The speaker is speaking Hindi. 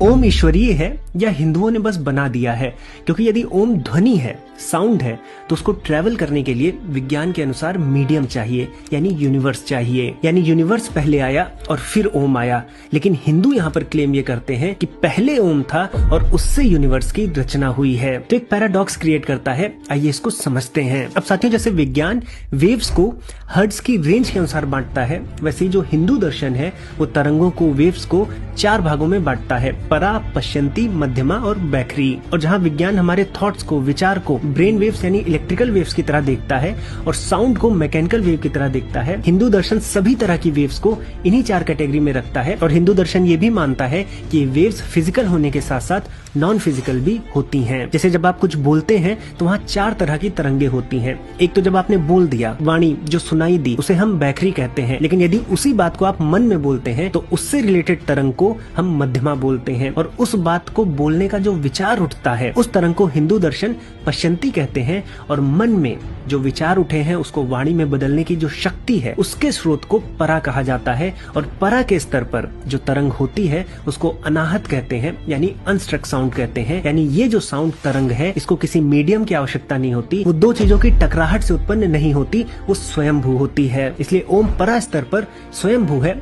ओम ईश्वरीय है या हिंदुओं ने बस बना दिया है? क्योंकि यदि ओम ध्वनि है, साउंड है, तो उसको ट्रेवल करने के लिए विज्ञान के अनुसार मीडियम चाहिए, यानी यूनिवर्स चाहिए। यानी यूनिवर्स पहले आया और फिर ओम आया। लेकिन हिंदू यहाँ पर क्लेम ये करते हैं कि पहले ओम था और उससे यूनिवर्स की रचना हुई है। तो एक पैराडॉक्स क्रिएट करता है, आइए इसको समझते हैं। अब साथियों, जैसे विज्ञान वेव्स को हर्ट्ज की रेंज के अनुसार बांटता है, वैसे ही जो हिंदू दर्शन है वो तरंगों को, वेव्स को 4 भागों में बांटता है, परा, पश्यंती, मध्यमा और बैखरी। और जहाँ विज्ञान हमारे थॉट्स को, विचार को ब्रेन वेव्स यानी इलेक्ट्रिकल वेव्स की तरह देखता है और साउंड को मैकेनिकल वेव की तरह देखता है, हिंदू दर्शन सभी तरह की वेव्स को इन्हीं 4 कैटेगरी में रखता है। और हिंदू दर्शन ये भी मानता है कि वेव्स फिजिकल होने के साथ साथ नॉन फिजिकल भी होती हैं। जैसे जब आप कुछ बोलते हैं तो वहाँ 4 तरह की तरंगे होती हैं। एक तो जब आपने बोल दिया, वाणी जो सुनाई दी, उसे हम बैखरी कहते हैं। लेकिन यदि उसी बात को आप मन में बोलते हैं तो उससे रिलेटेड तरंग को हम मध्यमा बोलते हैं। और उस बात को बोलने का जो विचार उठता है, उस तरंग को हिंदू दर्शन पश्यंती कहते हैं। और मन में जो विचार उठे हैं उसको वाणी में बदलने की जो शक्ति है, उसके स्रोत को परा कहा जाता है। और परा के स्तर पर जो तरंग होती है उसको अनाहत कहते हैं, यानी अनस्ट्रक साउंड कहते हैं। यानी ये जो साउंड तरंग है, इसको किसी मीडियम की आवश्यकता नहीं होती, वो 2 चीजों की टकराहट से उत्पन्न नहीं होती, वो स्वयंभू होती है। इसलिए ओम परा स्तर पर स्वयंभू है